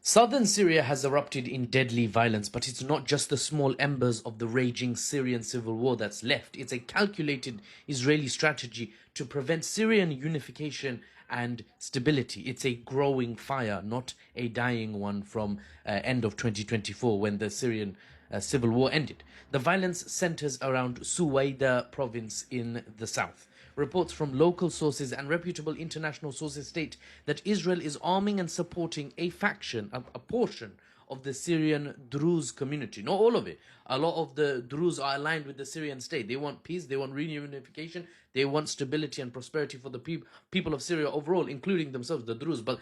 Southern Syria has erupted in deadly violence, but it's not just the small embers of the raging Syrian civil war that's left. It's a calculated Israeli strategy to prevent Syrian unification and stability. It's a growing fire, not a dying one from end of 2024 when the Syrian civil war ended. The violence centers around Suwaida province in the south. Reports from local sources and reputable international sources state that Israel is arming and supporting a faction, a portion of the Syrian Druze community. Not all of it. A lot of the Druze are aligned with the Syrian state. They want peace, they want reunification, they want stability and prosperity for the people of Syria overall, including themselves, the Druze. But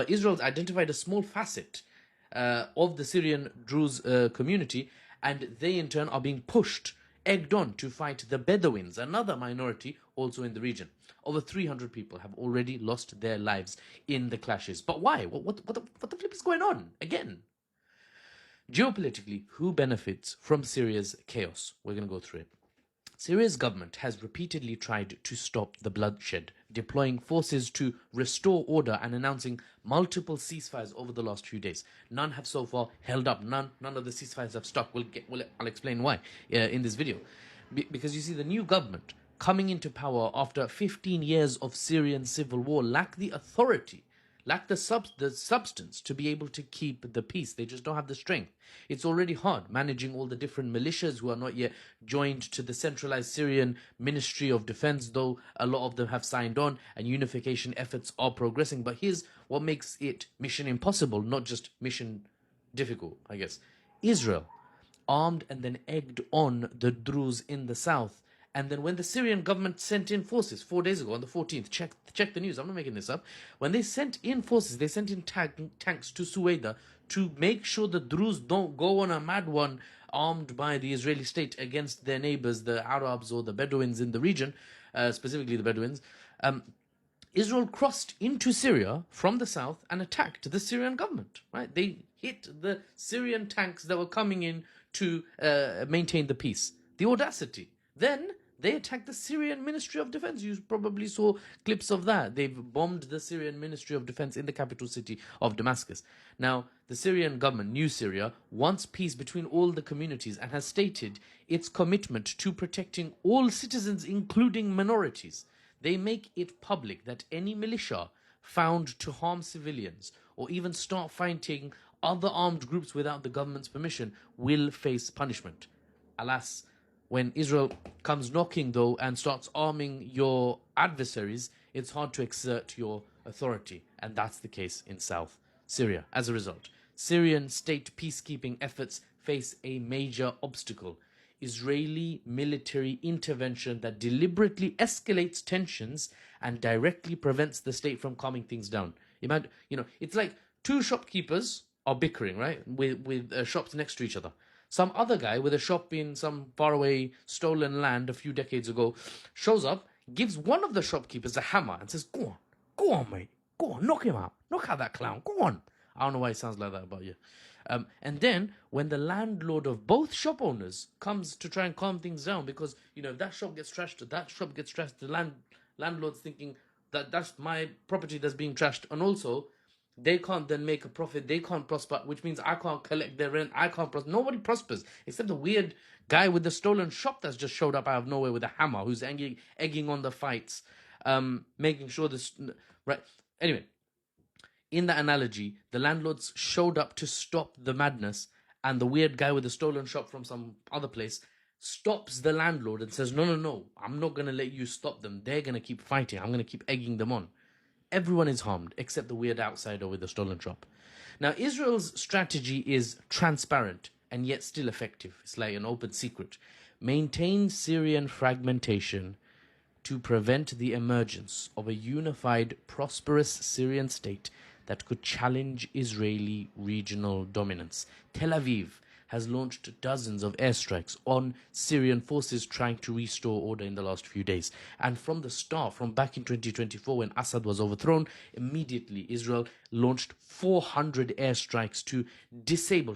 Israel's identified a small facet of the Syrian Druze community, and they in turn are being pushed, egged on to fight the Bedouins, another minority also in the region. Over 300 people have already lost their lives in the clashes. But why? What the flip is going on again? Geopolitically, who benefits from Syria's chaos? We're going to go through it. Syria's government has repeatedly tried to stop the bloodshed, deploying forces to restore order and announcing multiple ceasefires over the last few days. None have so far held up. None of the ceasefires have stuck. I'll explain why in this video. Because you see, the new government coming into power after 15 years of Syrian civil war lack the authority, lack the substance to be able to keep the peace. They just don't have the strength. It's already hard managing all the different militias who are not yet joined to the centralized Syrian Ministry of Defense, though a lot of them have signed on and unification efforts are progressing. But here's what makes it mission impossible, not just mission difficult, I guess. Israel armed and then egged on the Druze in the south. And then when the Syrian government sent in forces 4 days ago on the 14th, check the news, I'm not making this up. When they sent in forces, they sent in tanks to Suwaida to make sure the Druze don't go on a mad one armed by the Israeli state against their neighbors, the Arabs or the Bedouins in the region, specifically the Bedouins. Israel crossed into Syria from the south and attacked the Syrian government, right? They hit the Syrian tanks that were coming in to maintain the peace. The audacity. Then they attacked the Syrian Ministry of Defense. You probably saw clips of that. They've bombed the Syrian Ministry of Defense in the capital city of Damascus. Now, the Syrian government, New Syria, wants peace between all the communities and has stated its commitment to protecting all citizens, including minorities. They make it public that any militia found to harm civilians or even start fighting other armed groups without the government's permission will face punishment. Alas, when Israel comes knocking, though, and starts arming your adversaries, it's hard to exert your authority. And that's the case in South Syria. As a result, Syrian state peacekeeping efforts face a major obstacle: Israeli military intervention that deliberately escalates tensions and directly prevents the state from calming things down. It's like two shopkeepers are bickering, right, with shops next to each other. Some other guy with a shop in some faraway stolen land a few decades ago shows up, gives one of the shopkeepers a hammer and says, go on, mate, go on, knock him out, knock out that clown, go on. I don't know why it sounds like that about you. And then when the landlord of both shop owners comes to try and calm things down, because, if that shop gets trashed, the landlord's thinking that's my property that's being trashed, and also they can't then make a profit, they can't prosper, which means I can't collect their rent, I can't prosper. Nobody prospers except the weird guy with the stolen shop that's just showed up out of nowhere with a hammer, who's egging on the fights, making sure this, right? Anyway, in that analogy, the landlords showed up to stop the madness, and the weird guy with the stolen shop from some other place stops the landlord and says, no, I'm not going to let you stop them. They're going to keep fighting. I'm going to keep egging them on. Everyone is harmed except the weird outsider with the stolen shop. Now, Israel's strategy is transparent and yet still effective. It's like an open secret. Maintain Syrian fragmentation to prevent the emergence of a unified, prosperous Syrian state that could challenge Israeli regional dominance. Tel Aviv has launched dozens of airstrikes on Syrian forces trying to restore order in the last few days. And from the start, from back in 2024 when Assad was overthrown, immediately Israel launched 400 airstrikes to disable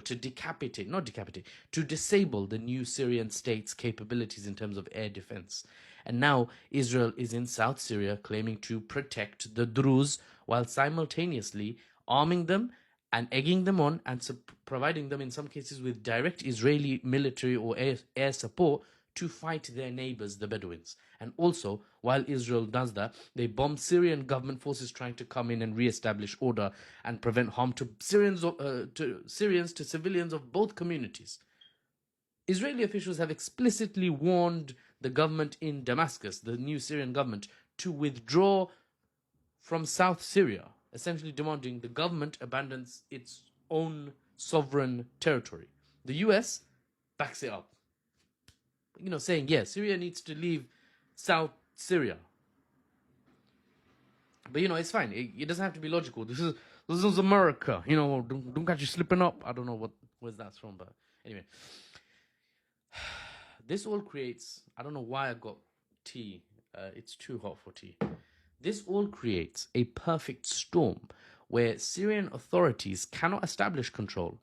the new Syrian state's capabilities in terms of air defense. And now Israel is in South Syria claiming to protect the Druze while simultaneously arming them and egging them on and providing them in some cases with direct Israeli military or air support to fight their neighbors, the Bedouins. And also, while Israel does that, they bomb Syrian government forces trying to come in and re-establish order and prevent harm to Syrians, to civilians of both communities. Israeli officials have explicitly warned the government in Damascus, the new Syrian government, to withdraw from South Syria, essentially demanding the government abandons its own sovereign territory. The US backs it up, saying, yeah, Syria needs to leave South Syria. But, it's fine. It doesn't have to be logical. This is America. Don't catch you slipping up. I don't know where that's from, but anyway. This all creates, I don't know why I got tea. It's too hot for tea. This all creates a perfect storm where Syrian authorities cannot establish control,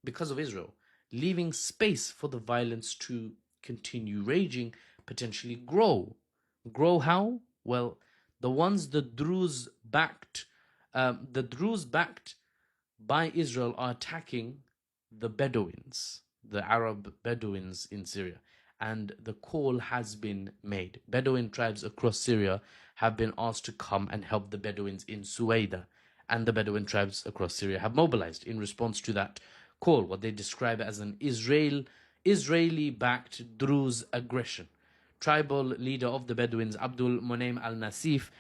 because of Israel, leaving space for the violence to continue raging, potentially grow. Grow how? Well, the Druze-backed by Israel are attacking the Bedouins, the Arab Bedouins in Syria. And the call has been made. Bedouin tribes across Syria have been asked to come and help the Bedouins in Suwaida. And the Bedouin tribes across Syria have mobilized in response to that call, what they describe as an Israeli-backed Druze aggression. Tribal leader of the Bedouins, Abdul Monaim al-Nasif,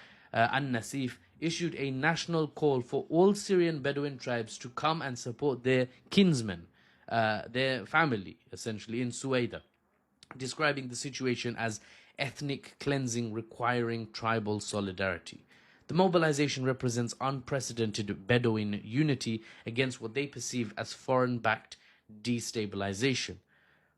issued a national call for all Syrian Bedouin tribes to come and support their kinsmen, their family, essentially, in Suwaida, describing the situation as ethnic cleansing requiring tribal solidarity. The mobilization represents unprecedented Bedouin unity against what they perceive as foreign-backed destabilization.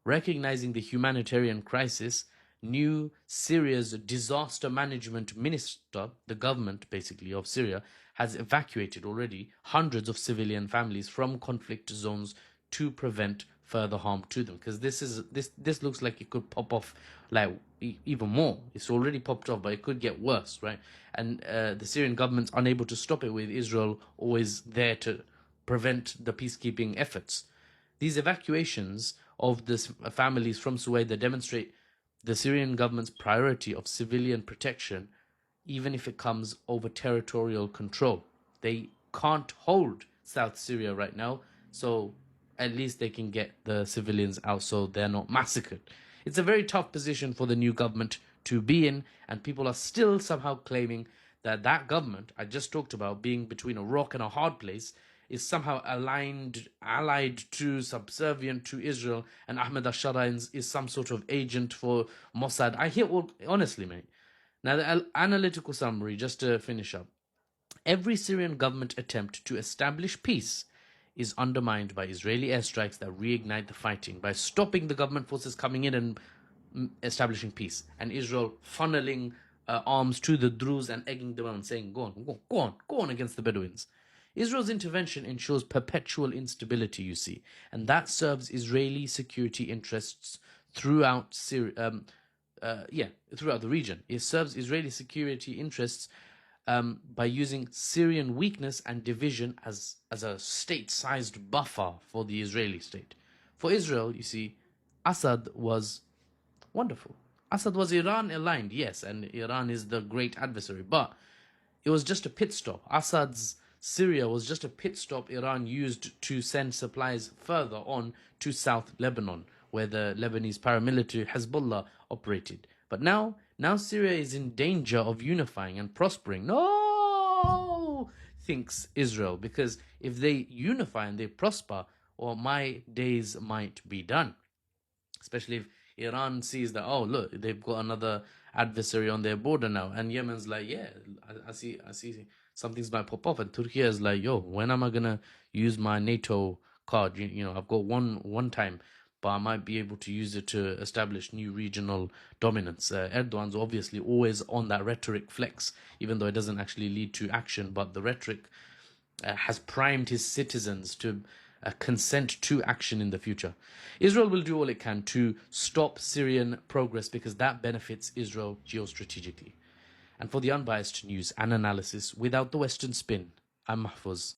Recognizing the humanitarian crisis, new Syria's disaster management minister, the government basically of Syria, has evacuated already hundreds of civilian families from conflict zones to prevent further harm to them, because this looks like it could pop off like even more. It's already popped off, but it could get worse, right? And the Syrian government's unable to stop it, with Israel always there to prevent the peacekeeping efforts. These evacuations of the families from Suwaida demonstrate the Syrian government's priority of civilian protection, even if it comes over territorial control. They can't hold South Syria right now, so at least they can get the civilians out so they're not massacred. It's a very tough position for the new government to be in, and people are still somehow claiming that that government I just talked about, being between a rock and a hard place, is somehow allied to, subservient to Israel, and Ahmed al-Shara is some sort of agent for Mossad. I hear all, honestly, mate. Now, the analytical summary, just to finish up. Every Syrian government attempt to establish peace is undermined by Israeli airstrikes that reignite the fighting, by stopping the government forces coming in and establishing peace, and Israel funneling arms to the Druze and egging them on, saying, go on against the Bedouins. Israel's intervention ensures perpetual instability, you see, and that serves Israeli security interests throughout Syria, throughout the region. It serves Israeli security interests by using Syrian weakness and division as a state-sized buffer for the Israeli state. For Israel, you see, Assad was wonderful. Assad was Iran-aligned, yes, and Iran is the great adversary, but it was just a pit stop. Assad's Syria was just a pit stop Iran used to send supplies further on to South Lebanon, where the Lebanese paramilitary Hezbollah operated. But now Syria is in danger of unifying and prospering. No, thinks Israel, because if they unify and they prosper, well, my days might be done. Especially if Iran sees that, oh, look, they've got another adversary on their border now. And Yemen's like, yeah, I see something's might pop off. And Turkey is like, yo, when am I going to use my NATO card? I've got one time, but I might be able to use it to establish new regional dominance. Erdogan's obviously always on that rhetoric flex, even though it doesn't actually lead to action. But the rhetoric has primed his citizens to consent to action in the future. Israel will do all it can to stop Syrian progress, because that benefits Israel geostrategically. And for the unbiased news and analysis without the Western spin, I'm Mahfouz.